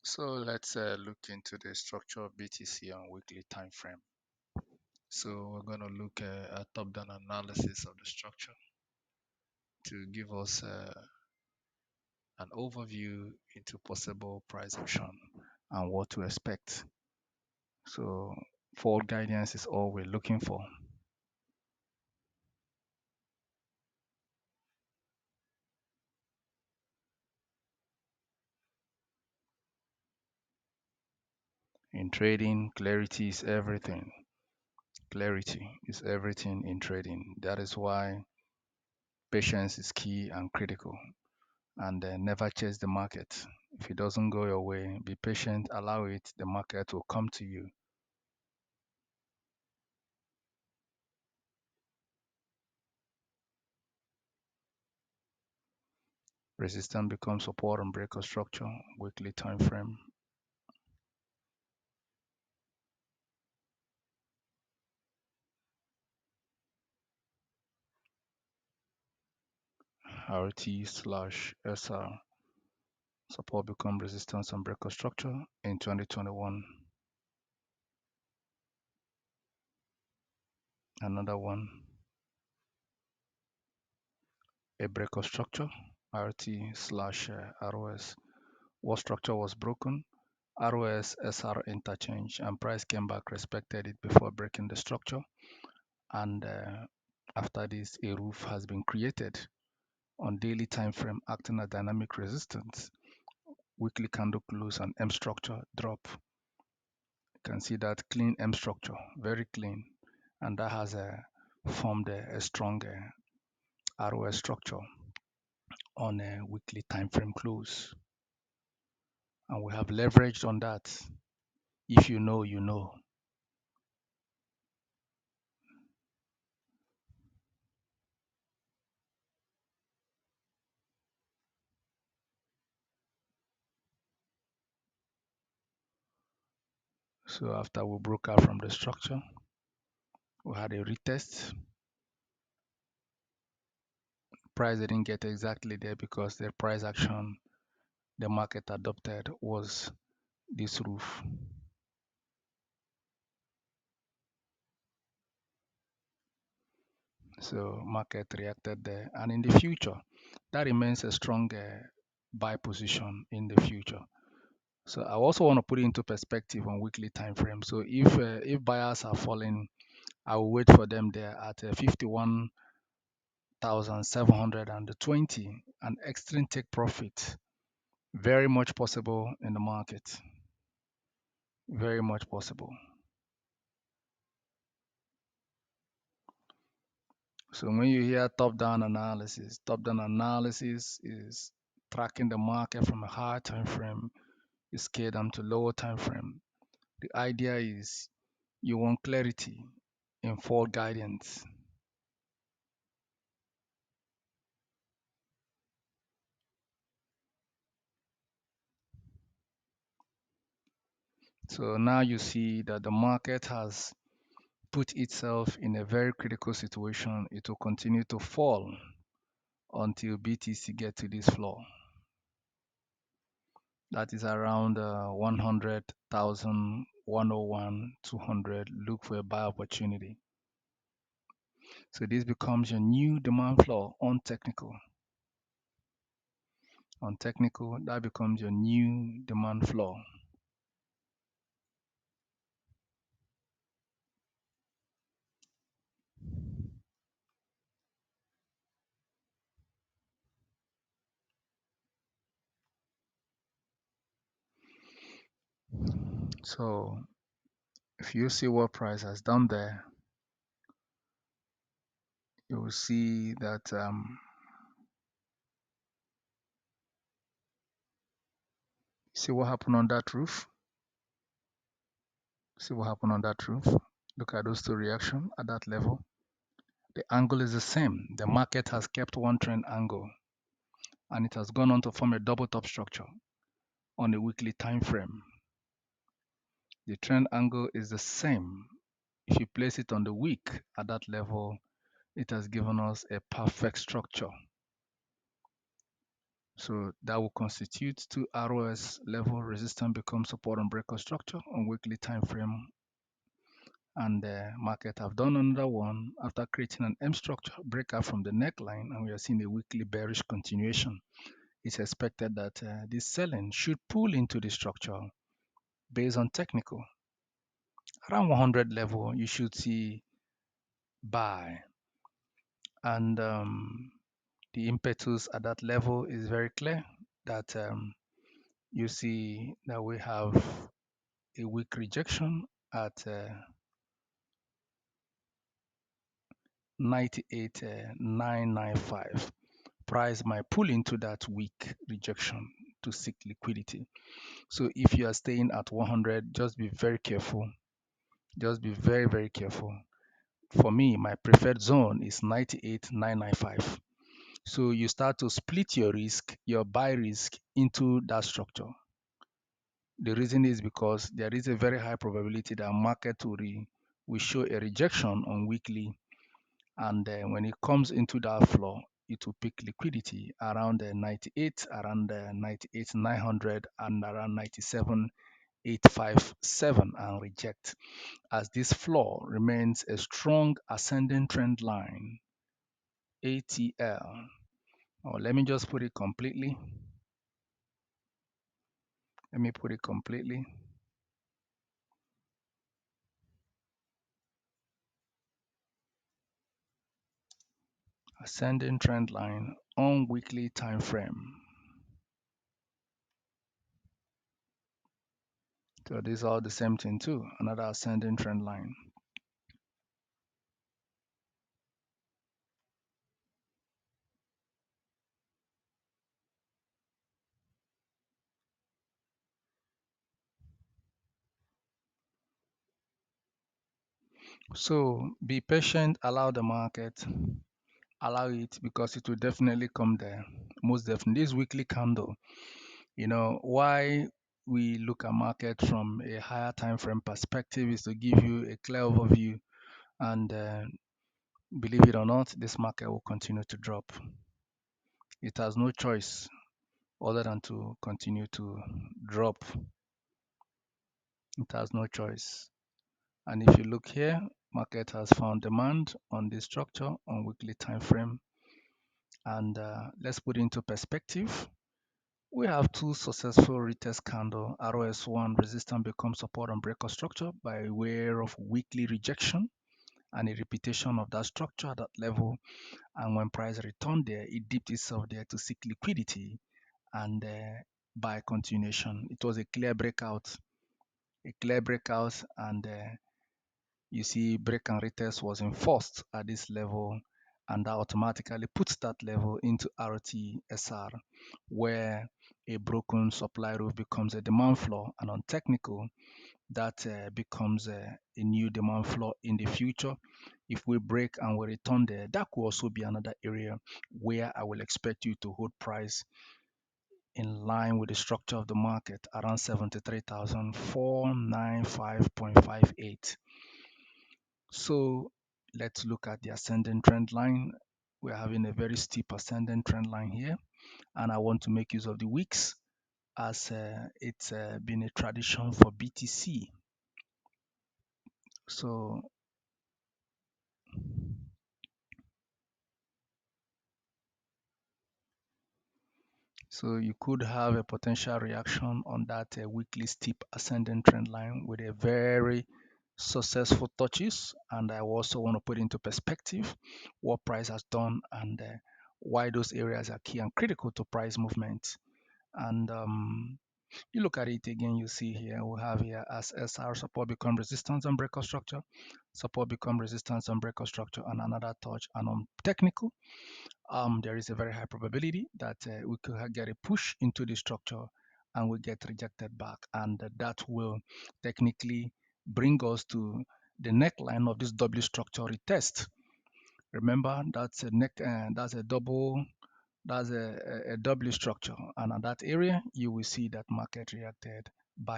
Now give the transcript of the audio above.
So let's look into the structure of BTC on weekly time frame. So we're going to look at a top-down analysis of the structure to give us an overview into possible price action and what to expect. So forward guidance is all we're looking for. In trading, clarity is everything. Clarity is everything in trading. That is why patience is key and critical. And never chase the market. If it doesn't go your way, be patient, allow it, the market will come to you. Resistance becomes support and breaker structure, weekly time frame. RT slash SR, support become resistance and breaker structure in 2021. Another one, a breaker structure, RT slash ROS. What structure was broken? ROS SR interchange, and price came back, respected it before breaking the structure. And after this, a roof has been created on daily time frame, acting as dynamic resistance. Weekly candle close and M structure drop. You can see that clean M structure, very clean, and that has formed a strong ROS structure on a weekly time frame close. And we have leveraged on that. If you know, you know. So after we broke out from the structure, we had a retest. Price didn't get exactly there because the price action the market adopted was this roof. So market reacted there, and in the future, that remains a strong buy position in the future. So I also want to put it into perspective on weekly time frame. So if buyers are falling, I will wait for them there at 51,720 and extreme take profit. Very much possible in the market. Very much possible. So when you hear top-down analysis is tracking the market from a higher time frame, you scale them to lower time frame. The idea is you want clarity in forward guidance. So now you see that the market has put itself in a very critical situation. It will continue to fall until BTC get to this floor. That is around 100,000, 101, 200. Look for a buy opportunity. So this becomes your new demand floor on technical. On technical, that becomes your new demand floor. So if you see what price has done there, you will see that see what happened on that roof. See what happened on that roof. Look at those two reactions at that level. The angle is the same. The market has kept one trend angle and it has gone on to form a double top structure on a weekly time frame. The trend angle is the same. If you place it on the week at that level, it has given us a perfect structure. So that will constitute to ROS level resistance becomes support on breakout structure on weekly time frame. And the market have done another one after creating an M structure breakout from the neckline, and we are seeing a weekly bearish continuation. It's expected that this selling should pull into the structure based on technical. Around 100 level, you should see buy, and the impetus at that level is very clear that you see that we have a weak rejection at 98,995. Price might pull into that weak rejection to seek liquidity. So if you are staying at 100, just be very careful. Just be very, very careful. For me, my preferred zone is 98,995. So you start to split your risk, your buy risk into that structure. The reason is because there is a very high probability that market will show a rejection on weekly, and when it comes into that floor, it will pick liquidity around 98, around 98,900, and around 97,857 and reject, as this floor remains a strong ascending trend line, ATL. Or let me just put it completely. Let me put it completely. Ascending trend line on weekly time frame. So these are the same thing too, another ascending trend line. So be patient, allow the market, allow it, because it will definitely come there. Most definitely. This weekly candle, why we look at market from a higher time frame perspective is to give you a clear overview, and believe it or not, this market will continue to drop. It has no choice other than to continue to drop. It has no choice. And if you look here, market has found demand on this structure on weekly time frame. And let's put it into perspective. We have two successful retest candle. ROS1 resistance becomes support on breakout structure by way of weekly rejection and a repetition of that structure at that level. And when price returned there, it dipped itself there to seek liquidity, and by continuation, it was a clear breakout, and you see break and retest was enforced at this level, and that automatically puts that level into RTSR, where a broken supply roof becomes a demand floor, and on technical, that becomes a new demand floor in the future. If we break and we return there, that could also be another area where I will expect you to hold price in line with the structure of the market around 73,495.58. So let's look at the ascending trend line. We're having a very steep ascending trend line here, and I want to make use of the wicks as it's been a tradition for BTC. So you could have a potential reaction on that weekly steep ascending trend line with a very successful touches, and I also want to put into perspective what price has done, and why those areas are key and critical to price movement. And you look at it again, you see here we have here as SR support become resistance and breakout structure, support become resistance and breakout structure, and another touch. And on technical, there is a very high probability that we could get a push into the structure and we get rejected back, and that will technically bring us to the neckline of this W structure retest. Remember, that's a neck, that's a double, that's a W structure, and at that area you will see that market reacted by